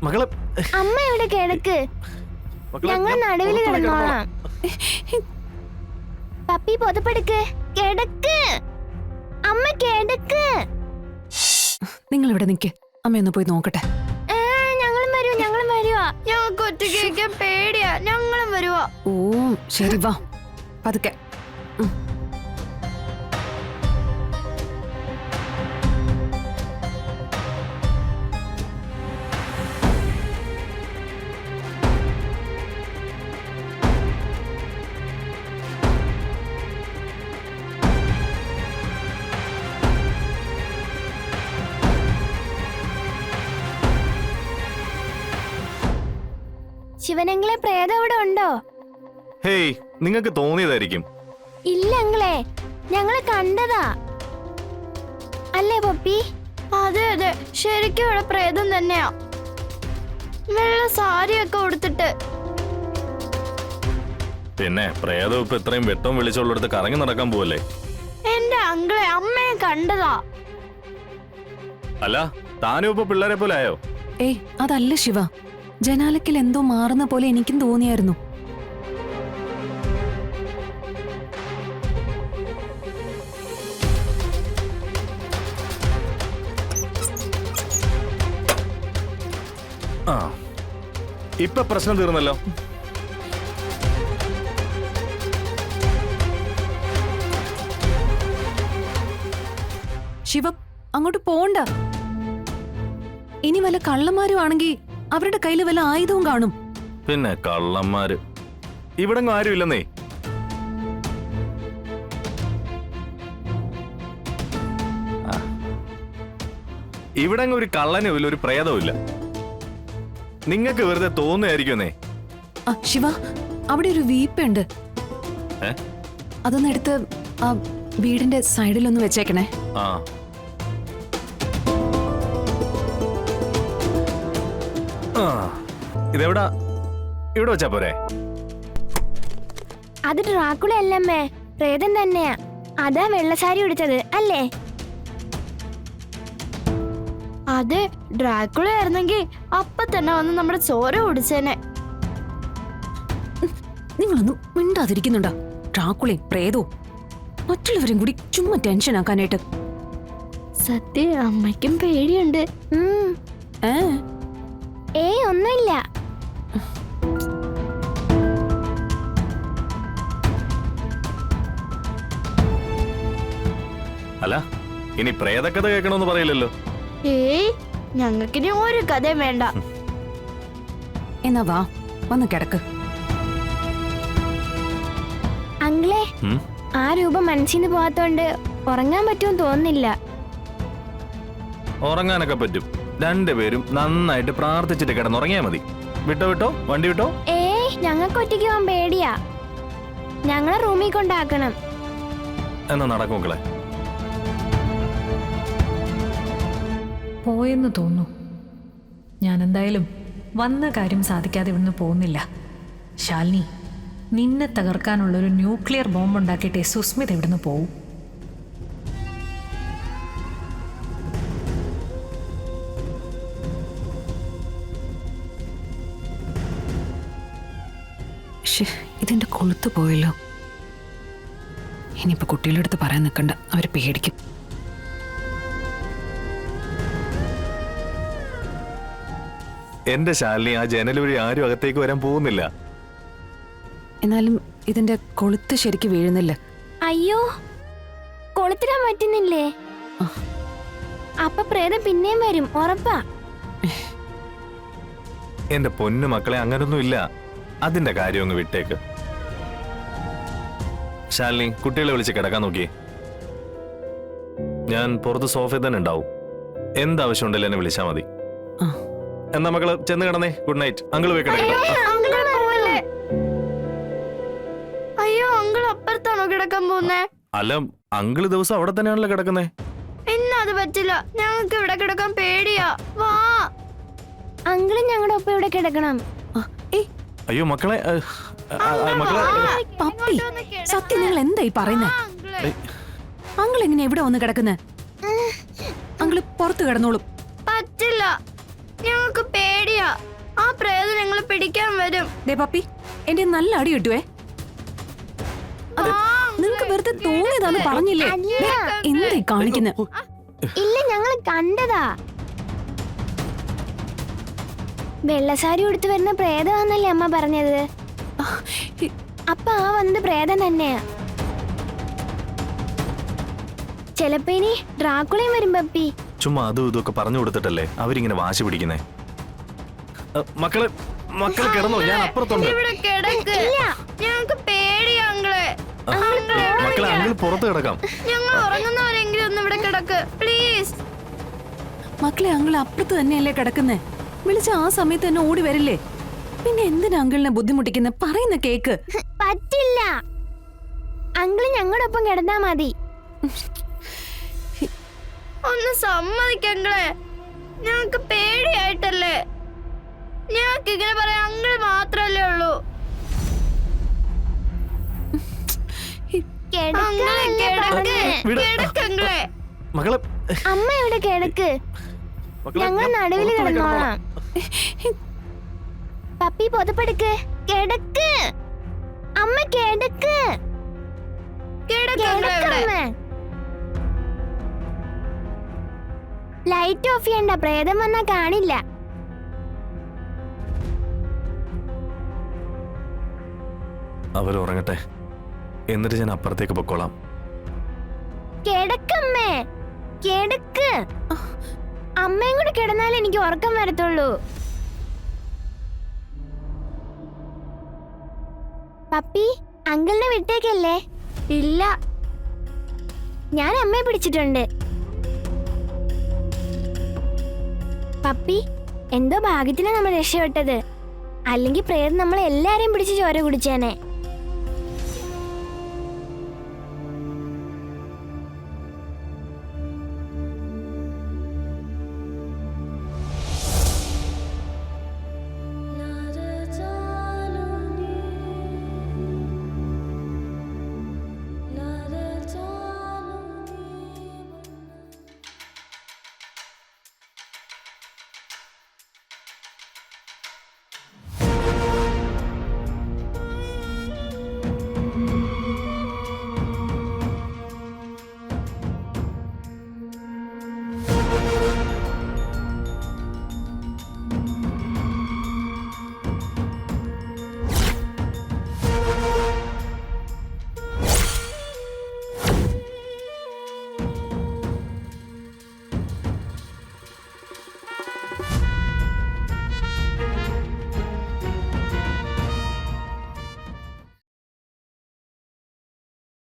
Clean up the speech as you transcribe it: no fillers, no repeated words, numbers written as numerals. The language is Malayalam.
മകളെ അമ്മ എവിടെ കിടക്ക്? ഞങ്ങൾ നടുവിൽ കിടന്നോളാം. പപ്പി പൊതപ്പെടുക്ക്. കിടക്ക് അമ്മ, കിടക്ക്. നിങ്ങൾ ഇവിടെ നിൽക്ക്, അമ്മയൊന്ന് പോയി നോക്കട്ടെ. ഞങ്ങളും വരുവാ. ഞങ്ങൾക്ക് ഒറ്റയ്ക്ക് ഇരിക്കാൻ പേടിയാ. ഞങ്ങളും വരുവാ. ഓ ശരി, വാ പതുക്കെ. ശിവനങ്ങളെ, പ്രേതം ഇവിടെ ഉണ്ടോ? ഹേയ്, നിങ്ങൾക്ക് തോന്നിയതായിരിക്കും. ഇല്ല അങ്ങളെ, ഞങ്ങള് കണ്ടതാ. അല്ലേ പപ്പി? അതെ അതെ, ശരിക്കും ഇവിടെ പ്രേതം തന്നെയാ. വെള്ള സാരിയൊക്കെ ഉടുത്തിട്ട്. പിന്നെ പ്രേതം ഇപ്പൊ ഇത്രയും വെട്ടവും വെളിച്ചുള്ളടുത്ത് കറങ്ങി നടക്കാൻ പോവല്ലേ? എന്റെ അങ്ങളെ, അമ്മയെ കണ്ടതാ. അല്ല, താനും ഇപ്പൊ പിള്ളേരെ പോലെ ആയോ? ഏയ് അതല്ല ശിവ, ജനാലക്കിൽ എന്തോ മാറുന്ന പോലെ എനിക്കും തോന്നിയായിരുന്നു. ആ, ഇപ്പൊ പ്രശ്നം തീർന്നല്ലോ. ശിവ, അങ്ങോട്ട് പോണ്ട. ഇനി വല്ല കള്ളന്മാരും ആണെങ്കിൽ അവരുടെ കയ്യിൽ വല്ല ആയുധവും കാണും. പിന്നെ കള്ളന്മാര് ഇവിടെ ആരും ഇല്ലെന്നേ. ഇവിടെ ഒരു കള്ളനും ഇല്ല, ഒരു പ്രേതവും ഇല്ല. നിങ്ങൾക്ക് വെറുതെ തോന്നുകയായിരിക്കുന്നേ. ആ ശിവ, അവിടെ ഒരു വീപ്പുണ്ട്. അതൊന്ന് എടുത്ത് ആ വീടിന്റെ സൈഡിലൊന്ന് വെച്ചേക്കണേ. ആ, ഇതെവിടാ? ഇവിടെ വെച്ചാ പോരെ? അത് ഡ്രാക്കുള അല്ലമ്മേ, പ്രേതം തന്നെയാ. അതാ വെള്ളസാരി ഉടുത്തത് അല്ലേ? അതെ, ഡ്രാക്കുള ആയിരുന്നെങ്കിൽ അപ്പൊ തന്നെ വന്ന് നമ്മുടെ ചോര കുടിച്ചേനെ. നിങ്ങളൊന്നും മിണ്ടാതിരിക്കുന്നുണ്ടോ? ഡ്രാക്കുളയും പ്രേതവും മറ്റുള്ളവരും കൂടി ചുമ്മാ ടെൻഷൻ ആക്കാനായിട്ട്. സത്യം, അമ്മയ്ക്കും പേടിയുണ്ട്. ഏയ് ഒന്നുമില്ല. അല്ല, ഇനി പ്രേതകഥ കേൾക്കണമെന്ന് പറയില്ലല്ലോ. ഏയ്, ഞങ്ങൾക്കിനി ഒരു കഥയും വേണ്ട. എന്നാ വാ, വന്ന് കിടക്ക്. അങ്കിളെ, ആ രൂപം മനസ്സിന്ന് പോവാത്തോണ്ട് ഉറങ്ങാൻ പറ്റുമെന്ന് തോന്നുന്നില്ല. ഉറങ്ങാനൊക്കെ പറ്റും. രണ്ടുപേരും നന്നായിട്ട് പ്രാർത്ഥിച്ചിട്ട് കിടന്നുറങ്ങിയാ മതി. വിട്ടോ, വണ്ടി വിട്ടോ. ഏയ്, ഞങ്ങൾക്ക് ഒറ്റയ്ക്ക് പോകാൻ പേടിയാ. ഞങ്ങളെ റൂമിൽ കൊണ്ടാക്കണം. എന്നാ നടക്കും മക്കളെ. പോയെന്ന് തോന്നുന്നു. ഞാൻ എന്തായാലും വന്ന കാര്യം സാധിക്കാതെ ഇവിടുന്ന് പോകുന്നില്ല. ശാലിനി, നിന്നെ തകർക്കാനുള്ളൊരു ന്യൂക്ലിയർ ബോംബ് ഉണ്ടാക്കിയിട്ടേ സുസ്മിത ഇവിടുന്ന് പോവും. ഇതിന്റെ കൊളുത്ത് പോയല്ലോ. ഇനിയിപ്പോ കുട്ടികളുടെ അടുത്ത് പറയാൻ നിൽക്കണ്ട, അവര് പേടിക്കും. എന്റെ ശാലിനി, ആ ജനൽ വഴി ആരും അകത്തേക്ക് വരാൻ പോകുന്നില്ല. എന്നാലും ഇതിന്റെ കൊളുത്ത് ശരിക്ക് വീഴുന്നില്ല. അയ്യോ, കൊളുത്തിടാൻ പറ്റുന്നില്ലേ? അപ്പൊ പ്രേതം പിന്നെയും വരും, ഉറപ്പാ. എന്റെ പൊന്നു മക്കളെ, അങ്ങനൊന്നും ഇല്ല. അതിന്റെ കാര്യം ഒന്ന് വിട്ടേക്ക്. ശാലിനി, കുട്ടികളെ വിളിച്ച് കിടക്കാൻ നോക്കിയേ. ഞാൻ പുറത്ത് സോഫയിൽ തന്നെ ഉണ്ടാവും. എന്താവശ്യം ഉണ്ടല്ലോ എന്നെ വിളിച്ചാ മതി. എന്നാ മക്കള് ചെന്ന് കിടന്നേ. Good night. അങ്കിള് പോയി കിടക്കട്ടെ. അയ്യോ, അങ്കിൾ അപ്പുറത്താണോ കിടക്കാൻ പോകുന്നേ? അല്ല, അങ്കിള് ദിവസം അവിടെ തന്നെയാണല്ലോ കിടക്കുന്നേ. ഇന്നത് പറ്റില്ല, ഞങ്ങൾക്ക് ഇവിടെ കിടക്കാൻ പേടിയാ. വാ, അങ്കിളും ഞങ്ങളുടെ ഒപ്പം ഇവിടെ കിടക്കണം. അയ്യോ മക്കളെ, മക്കളെ. പപ്പി, സത്യം നിങ്ങൾ എന്തായി പറയുന്നേ? അങ്കിൾ എങ്ങനെ ഇവിടെ വന്ന് കിടക്കുന്നേ? അങ്കിള് പുറത്ത് കിടന്നോളും. പറ്റില്ല, ഞങ്ങൾക്ക് പേടിയാ. ആ പ്രേതം ഞങ്ങളെ പിടിക്കാൻ വരും. ദേ പപ്പി, എന്റെ നല്ല അടി കിട്ടുവേ. അത് നിങ്ങക്ക് വെറുതെ തോന്നിയതാന്ന് പറഞ്ഞില്ലേ? ദേ, എന്തേ കാണിക്കുന്നെ? ഇല്ല, ഞങ്ങൾ കണ്ടതാ. വെള്ളസാരി ഉടുത്ത് വരുന്ന പ്രേതമാന്നല്ലേ അമ്മ പറഞ്ഞത്? അപ്പൊ ആ വന്നത് പ്രേതം തന്നെയാ. ചെലപ്പോ ഇനി ഡ്രാക്കുളയും വരും പപ്പി. ചുമ്മാ അതും ഇതൊക്കെ പറഞ്ഞു കൊടുത്തിട്ടല്ലേ അവരിങ്ങനെ വാശി പിടിക്കുന്നേ. മക്കളെ മക്കളെ കിടന്നോ, ഞാൻ അപ്പുറത്തുണ്ട്. ഇവിടെ കിടക്ക്. ഞങ്ങൾക്ക് പേടിയാ അങ്കിളെ. മക്കളെ അങ്കിൾ പുറത്ത് കിടക്കാം. ഞങ്ങൾ ഉറങ്ങുന്നവരെങ്കിലും ഒന്ന് ഇവിടെ കിടക്ക് പ്ലീസ്. മക്കളെ, അങ്കിൾ അപ്പുറത്ത് തന്നെയല്ലേ കിടക്കുന്നേ. വിളിച്ച ആ സമയത്ത് തന്നെ ഓടി വരില്ലേ? പിന്നെ എന്തിനാ അങ്കിളിനെ ബുദ്ധിമുട്ടിക്കുന്നെ? പറയുന്ന കേക്ക്. പറ്റില്ല, അങ്കിള് ഞങ്ങളുടെ ഒപ്പം കിടന്നാ മതി. ഒന്ന് സമ്മതിക്കങ്ങളെ, ഞങ്ങൾക്ക് പേടിയായിട്ടല്ലേ. ഞങ്ങൾക്ക് ഇങ്ങനെ പറയാൻ അങ്കിള് മാത്രല്ലേ ഉള്ളൂ. മക്കളെ അമ്മ ഇവിടെ കിടക്ക്, ഞങ്ങൾ നടുവിൽ കിടന്നോളാം. പപ്പി പൊതപ്പെടുക്ക്, കിടക്ക്. അമ്മ കിടക്ക്. ലൈറ്റ് ഓഫ് ചെയ്യണ്ട, പ്രേതം വന്നാ കാണില്ല. അവരുറങ്ങട്ടെ, എന്നിട്ട് ഞാൻ അപ്പുറത്തേക്ക് പൊക്കോളാം. കിടക്കമ്മേ, കിടക്ക്. അമ്മയും കൂടെ കിടന്നാലേ എനിക്ക് ഉറക്കം വരത്തുള്ളൂ. പപ്പി, അങ്കിളിനെ വിട്ടേക്കല്ലേ? ഇല്ല, ഞാൻ അമ്മയെ പിടിച്ചിട്ടുണ്ട്. പപ്പി, എന്തോ ഭാഗ്യത്തിനാ നമ്മൾ രക്ഷപ്പെട്ടത്. അല്ലെങ്കിൽ പ്രേതം നമ്മളെ എല്ലാരെയും പിടിച്ച് ചോര കുടിച്ചേനെ.